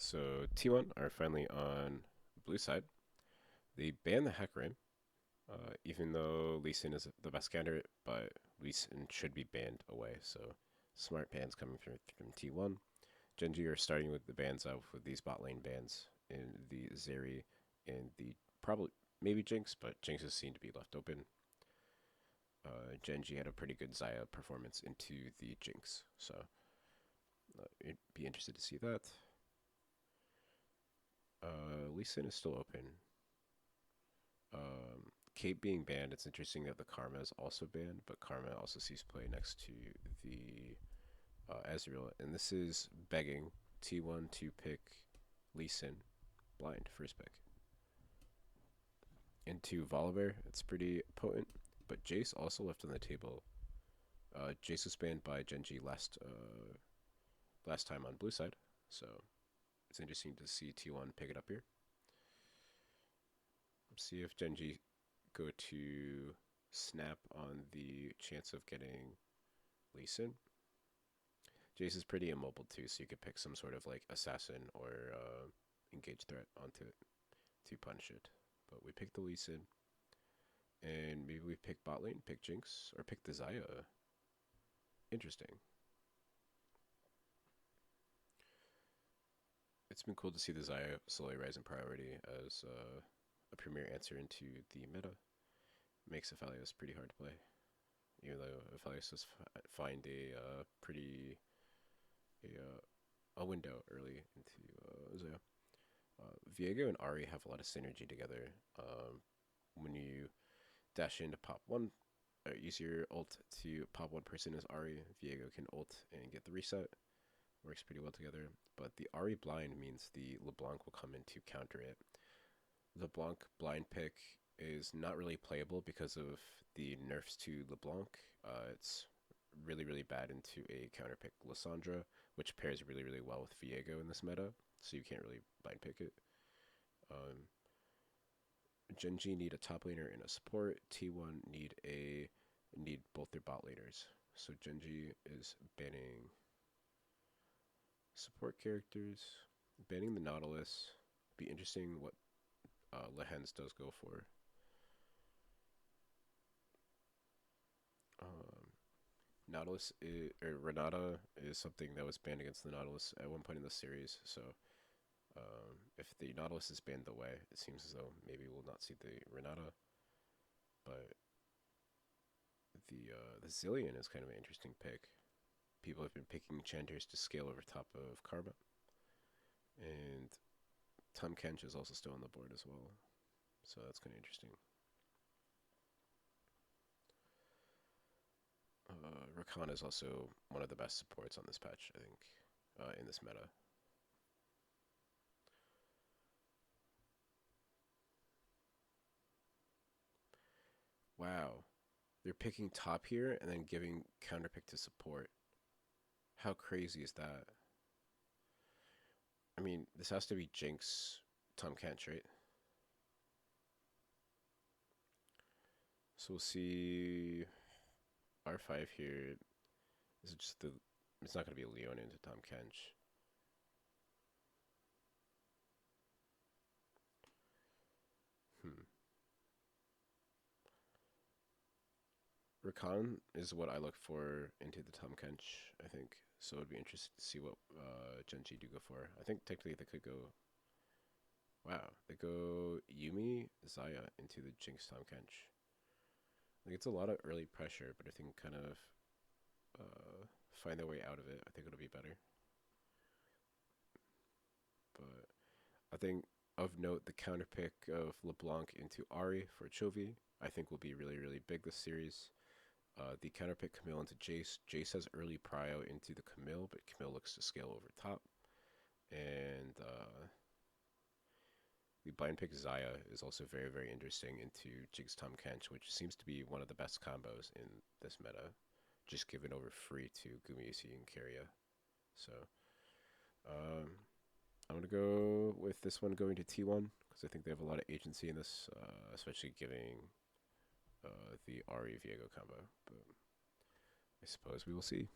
So T1 are finally on blue side. They banned the Heck Rim, even though Lee Sin is the best candidate, but Lee Sin should be banned away. So smart bans coming from T1. GenG are starting with the bans out with these bot lane bans in the Zeri and the probably maybe Jinx, but Jinx is seen to be left open. GenG had a pretty good xayah performance into the Jinx, so it'd be interested to see that. Lee Sin is still open. Kate being banned, it's interesting that the Karma is also banned, but Karma also sees play next to the Ezreal, and this is begging T1 to pick Lee Sin blind first pick. Into Volibear, it's pretty potent, but Jace also left on the table. Jace was banned by GenG last time on blue side, so it's interesting to see T1 pick it up here. See if GenG go to snap on the chance of getting Lee Sin. Jace is pretty immobile too, so you could pick some sort of like assassin or engage threat onto it to punish it. But we pick the Lee Sin, and maybe we pick bot lane, pick Jinx, or pick the xayah. Interesting. It's been cool to see the xayah slowly rise in priority as a premier answer into the meta. Makes Aphelios pretty hard to play, even though Aphelios does find a window early into xayah. Viego and Ari have a lot of synergy together. When you dash in to pop one, or use your ult to pop one person as Ari, Viego can ult and get the reset. Works pretty well together. But the Ari blind means the LeBlanc will come in to counter it. LeBlanc blind pick is not really playable because of the nerfs to LeBlanc. It's really bad into a counter pick Lissandra, which pairs really well with Viego in this meta, so you can't really blind pick it. GenG need a top laner and a support. T1 need both their bot laners. So GenG is banning support characters, banning the Nautilus. Be interesting what Lehens does go for. Nautilus or Renata is something that was banned against the Nautilus at one point in the series. So if the Nautilus is banned away, it seems as though maybe we'll not see the Renata. But the Zillion is kind of an interesting pick. People have been picking Chanters to scale over top of Karma, and Tom Kench is also still on the board as well. So that's kind of interesting. Rakan is also one of the best supports on this patch, I think, in this meta. Wow. They're picking top here and then giving counterpick to support. How crazy is that? I mean, this has to be Jinx, Tom Kench, right? So we'll see R5 here. Is it just the... It's not going to be a Leon into Tom Kench. Rakan is what I look for into the Tom Kench, I think. So it'd be interesting to see what GenG do go for. I think technically they could go... Wow, they go Yuumi, xayah into the Jinx Tom Kench. Like, it's a lot of early pressure, but if they can kind of find their way out of it, I think it'll be better. But I think of note, the counter pick of LeBlanc into Ari for Chovy, I think will be really big this series. The counter pick Camille into Jace. Jace has early prio into the Camille, but Camille looks to scale over top. And the blind pick xayah is also very interesting into Jinx Tom Kench, which seems to be one of the best combos in this meta, just given over free to Gumayusi and Keria. So I'm gonna go with this one going to T1 because I think they have a lot of agency in this, especially giving the Ari Viego combo. But I suppose we will see.